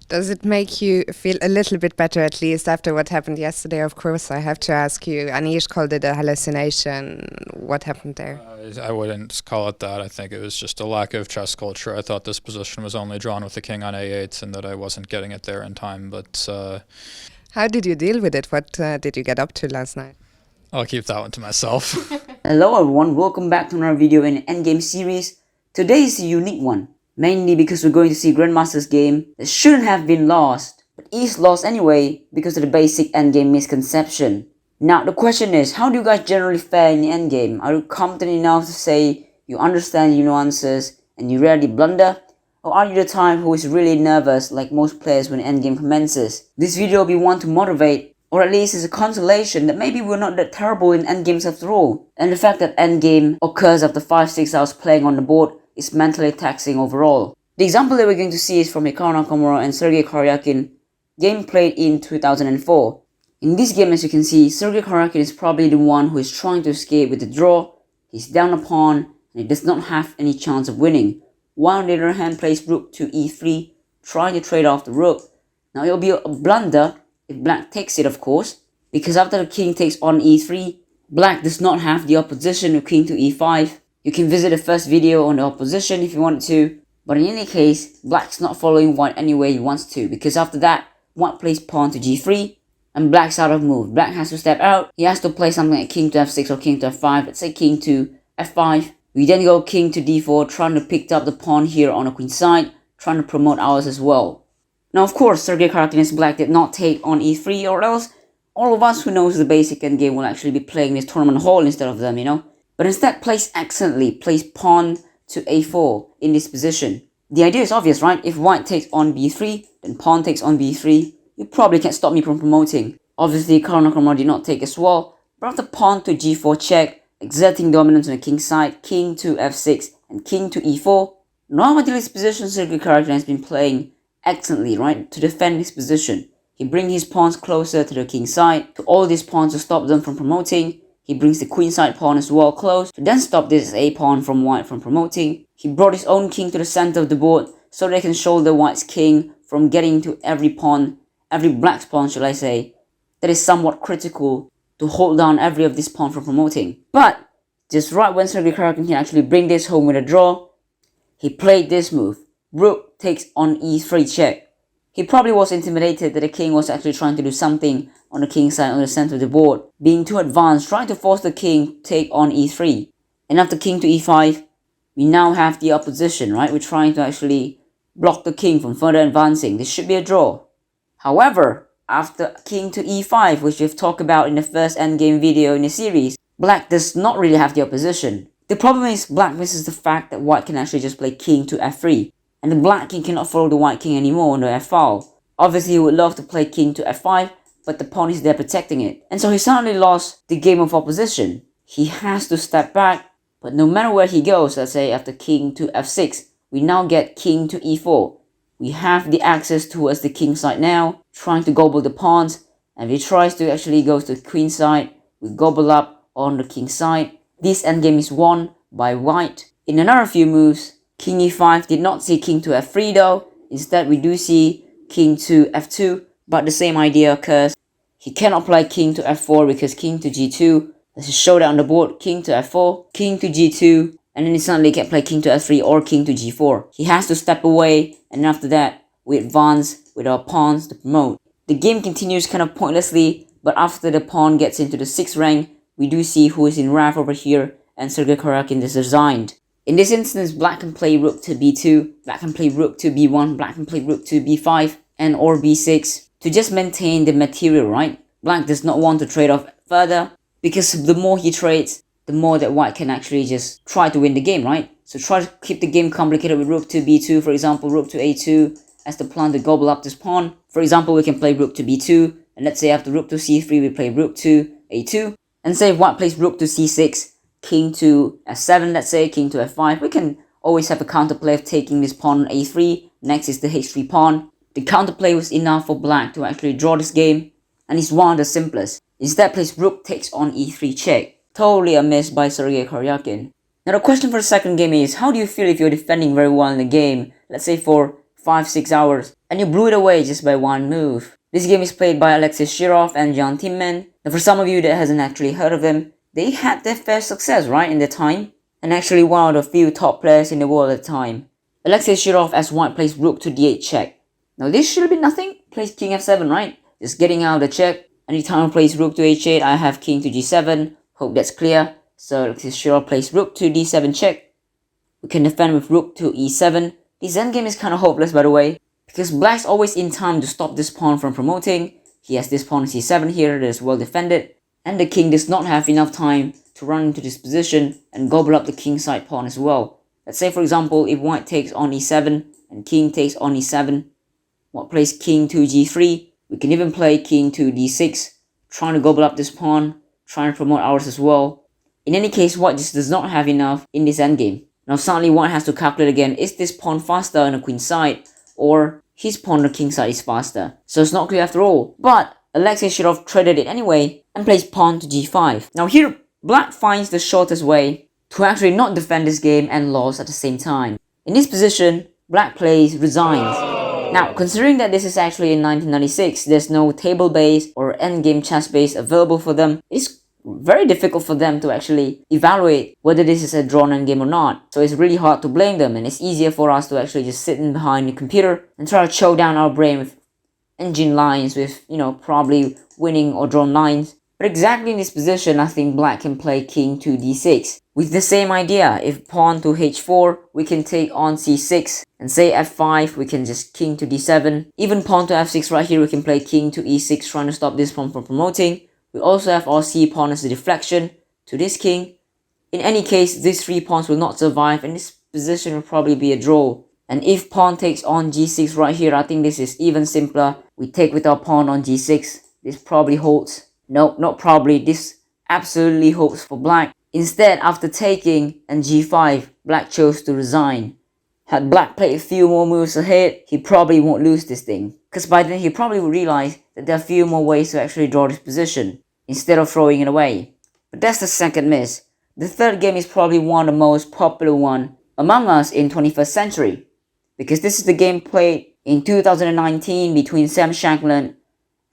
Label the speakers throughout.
Speaker 1: Does it make you feel a little bit better, at least after what happened yesterday? Of course, I have to ask you. Anish called it a hallucination. What happened there?
Speaker 2: I wouldn't call it that. I think it was just a lack of chess culture. I thought this position was only drawn with the king on a8 and that I wasn't getting it there in time. But
Speaker 1: How did you deal with it? What did you get up to last night?
Speaker 2: I'll keep that one to myself.
Speaker 3: Hello everyone, welcome back to another video in Endgame series. Today is a unique one, mainly because we're going to see Grandmasters game that shouldn't have been lost, but is lost anyway because of the basic Endgame misconception. Now the question is, how do you guys generally fare in the Endgame? Are you confident enough to say you understand your nuances and you rarely blunder? Or are you the type who is really nervous like most players when Endgame commences? This video will be one to motivate, or at least is a consolation that maybe we're not that terrible in endgames after all. And the fact that endgame occurs after 5-6 hours playing on the board is mentally taxing overall. The example that we're going to see is from Hikaru Nakamura and Sergey Karjakin, game played in 2004. In this game, as you can see, Sergey Karjakin is probably the one who is trying to escape with the draw. He's down a pawn and he does not have any chance of winning. While on the other hand plays rook to e3, trying to trade off the rook. Now it will be a blunder if black takes it, of course, because after the king takes on e3, black does not have the opposition of king to e5. You can visit the first video on the opposition if you want to, but in any case, black's not following white any way he wants to, because after that, white plays pawn to g3, and black's out of move. Black has to step out, he has to play something like king to f6 or king to f5, let's say king to f5. We then go king to d4, trying to pick up the pawn here on the queen side, trying to promote ours as well. Now of course, Sergey Karjakin's black did not take on e3, or else all of us who knows the basic endgame will actually be playing this tournament hall instead of them, you know. But instead plays excellently, plays pawn to a4 in this position. The idea is obvious, right? If white takes on b3, then pawn takes on b3, you probably can't stop me from promoting. Obviously, Hikaru Nakamura did not take as well, but after pawn to g4 check, exerting dominance on the king side, king to f6, and king to e4, normally this position Sergey Karjakin has been playing excellently, right, to defend his position. He brings his pawns closer to the king side, to all these pawns to stop them from promoting. He brings the queen side pawn as well close, to then stop this a pawn from white from promoting. He brought his own king to the center of the board, so they can shoulder white's king from getting to every pawn, every black's pawn should I say, that is somewhat critical to hold down every of these pawns from promoting. But, just right when Sergey Karjakin can actually bring this home with a draw, he played this move. Rook takes on e3 check. He probably was intimidated that the king was actually trying to do something on the king side on the center of the board, being too advanced, trying to force the king to take on e3. And after king to e5, we now have the opposition, right? We're trying to actually block the king from further advancing. This should be a draw. However, after king to e5, which we've talked about in the first endgame video in the series, black does not really have the opposition. The problem is black misses the fact that white can actually just play king to f3. And the black king cannot follow the white king anymore on the f file. Obviously he would love to play king to f5, but the pawn is there protecting it. And so he suddenly lost the game of opposition. He has to step back, but no matter where he goes, let's say after king to f6, we now get king to e4. We have the access towards the king side now, trying to gobble the pawns, and if he tries to actually go to the queen side, we gobble up on the king side. This endgame is won by white. In another few moves, king e5 did not see king to f3 though. Instead, we do see king to f2, but the same idea occurs. He cannot play king to f4 because king to g2. There's a showdown on the board, king to f4, king to g2, and then he suddenly can play king to f3 or king to g4. He has to step away, and after that, we advance with our pawns to promote. The game continues kind of pointlessly, but after the pawn gets into the 6th rank, we do see who is in wrath over here, and Sergey Karjakin is resigned. In this instance, black can play rook to b2, black can play rook to b1, black can play rook to b5 and or b6 to just maintain the material, right? Black does not want to trade off further because the more he trades, the more that white can actually just try to win the game, right? So try to keep the game complicated with rook to b2, for example, rook to a2 as the plan to gobble up this pawn. For example, we can play rook to b2, and let's say after rook to c3, we play rook to a2. And say if white plays rook to c6, king to f7, let's say, king to f5, we can always have a counterplay of taking this pawn on a3. Next is the h3 pawn. The counterplay was enough for black to actually draw this game, and it's one of the simplest. Instead plays rook takes on e3 check. Totally a miss by Sergey Karjakin. Now the question for the second game is, how do you feel if you're defending very well in the game, let's say for 5-6 hours, and you blew it away just by one move. This game is played by Alexei Shirov and Timman. Now for some of you that hasn't actually heard of them, they had their fair success, right, in their time, and actually one of the few top players in the world at the time. Alexei Shirov as white plays rook to d8 check. Now this should be nothing, plays king f7, right? Just getting out of the check. Anytime I plays rook to h8, I have king to g7. Hope that's clear. So Alexei Shirov plays rook to d7 check. We can defend with rook to e7. This endgame is kind of hopeless, by the way, because black's always in time to stop this pawn from promoting. He has this pawn c7 here that is well defended, and the king does not have enough time to run into this position and gobble up the kingside pawn as well. Let's say, for example, if white takes on e7 and king takes on e7, white plays king to g3. We can even play king to d6, trying to gobble up this pawn, trying to promote ours as well. In any case, white just does not have enough in this endgame. Now suddenly white has to calculate again, is this pawn faster on the queen side, or his pawn on the king side is faster? So it's not clear after all, but Alexei Shirov traded it anyway and plays pawn to g5. Now here, black finds the shortest way to actually not defend this game and lose at the same time. In this position, black plays resigned. Now, considering that this is actually in 1996, there's no table-based or endgame chess-based available for them, it's very difficult for them to actually evaluate whether this is a drawn endgame or not. So it's really hard to blame them, and it's easier for us to actually just sit in behind the computer and try to chow down our brain with engine lines with, probably winning or drawn lines. But exactly in this position, I think black can play king to d6. With the same idea, if pawn to h4, we can take on c6, and say f5, we can just king to d7. Even pawn to f6 right here, we can play king to e6, trying to stop this pawn from promoting. We also have our c pawn as a deflection to this king. In any case, these three pawns will not survive, and this position will probably be a draw. And if pawn takes on g6 right here, I think this is even simpler. We take with our pawn on g6. This probably holds. No, not probably. This absolutely holds for black. Instead, after taking and g5, black chose to resign. Had black played a few more moves ahead, he probably won't lose this thing. Because by then he probably would realize that there are a few more ways to actually draw this position, instead of throwing it away. But that's the second miss. The third game is probably one of the most popular one among us in 21st century. Because this is the game played in 2019 between Sam Shankland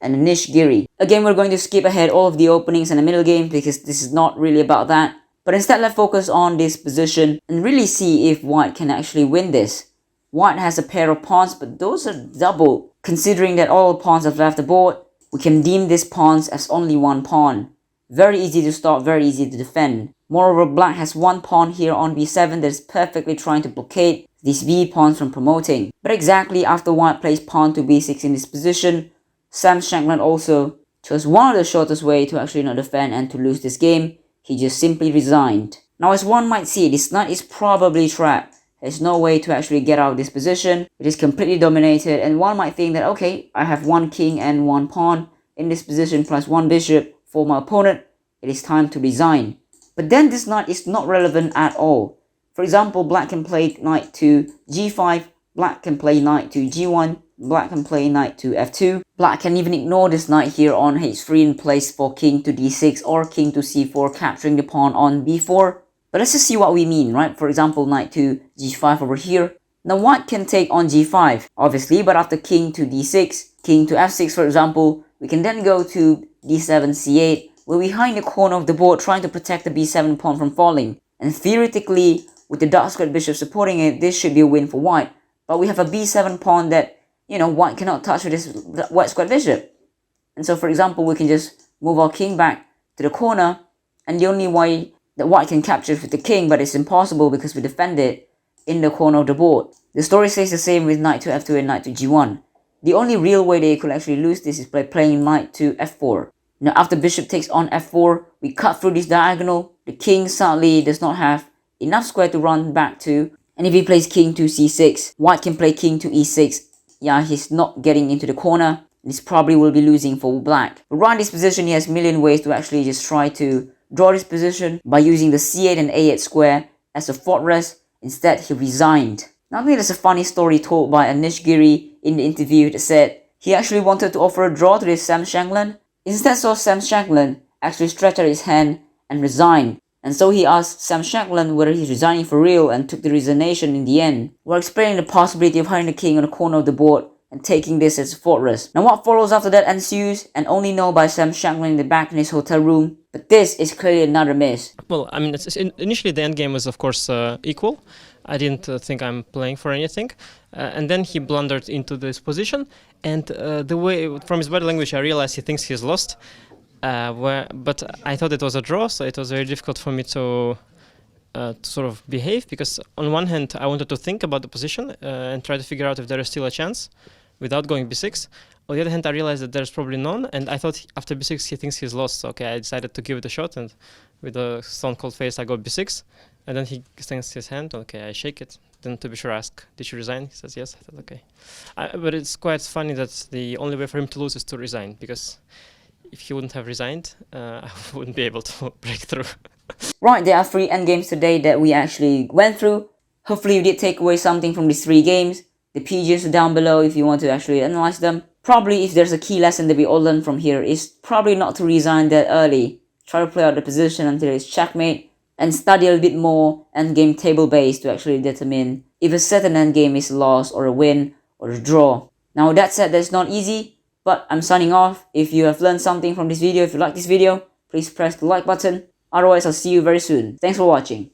Speaker 3: and Anish Giri. Again, we're going to skip ahead all of the openings and the middle game because this is not really about that. But instead, let's focus on this position and really see if white can actually win this. White has a pair of pawns, but those are double. Considering that all pawns have left the board, we can deem these pawns as only one pawn. Very easy to stop, very easy to defend. Moreover, black has one pawn here on b7 that is perfectly trying to blockade these b pawns from promoting. But exactly after white plays pawn to b6 in this position, Sam Shankland also chose one of the shortest way to actually not defend and to lose this game. He just simply resigned. Now as one might see, this knight is probably trapped. There's no way to actually get out of this position. It is completely dominated, and one might think that, okay, I have one king and one pawn in this position plus one bishop for my opponent. It is time to resign. But then this knight is not relevant at all. For example, black can play knight to g5, black can play knight to g1, black can play knight to f2. Black can even ignore this knight here on h3 and place for king to d6 or king to c4, capturing the pawn on b4. But let's just see what we mean, right? For example, knight to g5 over here. Now white can take on g5, obviously, but after king to d6, king to f6 for example, we can then go to d7, c8. We're behind the corner of the board trying to protect the b7 pawn from falling. And theoretically, with the dark squared bishop supporting it, this should be a win for white. But we have a b7 pawn that, white cannot touch with this white squared bishop. And so, for example, we can just move our king back to the corner, and the only way that white can capture is with the king, but it's impossible because we defend it in the corner of the board. The story says the same with knight to f2 and knight to g1. The only real way they could actually lose this is by playing knight to f4. Now, after bishop takes on f4, we cut through this diagonal. The king sadly does not have enough square to run back to, and if he plays king to c6, white can play king to e6. Yeah, he's not getting into the corner. This probably will be losing for black. But right in this position, he has a million ways to actually just try to draw this position by using the c8 and a8 square as a fortress. Instead, he resigned. Now, I think there's a funny story told by Anish Giri in the interview that said he actually wanted to offer a draw to this Sam Shankland. Instead, saw Sam Shankland actually stretch out his hand and resign. And so he asked Sam Shankland whether he's resigning for real and took the resignation in the end. We're explaining the possibility of having the king on the corner of the board and taking this as a fortress. Now what follows after that ensues, and only known by Sam Shankland in the back in his hotel room, but this is clearly another miss.
Speaker 4: Well, I mean, initially the endgame was of course equal. I didn't think I'm playing for anything, and then he blundered into this position, and the way from his body language I realized he thinks he's lost. But I thought it was a draw, so it was very difficult for me to sort of behave, because on one hand I wanted to think about the position and try to figure out if there is still a chance without going b6. On the other hand, I realized that there's probably none, and I thought after b6 he thinks he's lost. So okay, I decided to give it a shot, and with a stone cold face I go b6, and then he extends his hand. Okay, I shake it. Then to be sure, I ask, did you resign? He says yes. I thought okay, but it's quite funny that the only way for him to lose is to resign, because if he wouldn't have resigned, I wouldn't be able to break through.
Speaker 3: Right, there are 3 endgames today that we actually went through. Hopefully you did take away something from these 3 games. The PGs are down below if you want to actually analyze them. Probably if there's a key lesson that we all learn from here is probably not to resign that early. Try to play out the position until it's checkmate, and study a little bit more endgame table based to actually determine if a certain endgame is a loss or a win or a draw. Now with that said, that's not easy, but I'm signing off. If you have learned something from this video, if you like this video, please press the like button. Otherwise, I'll see you very soon. Thanks for watching.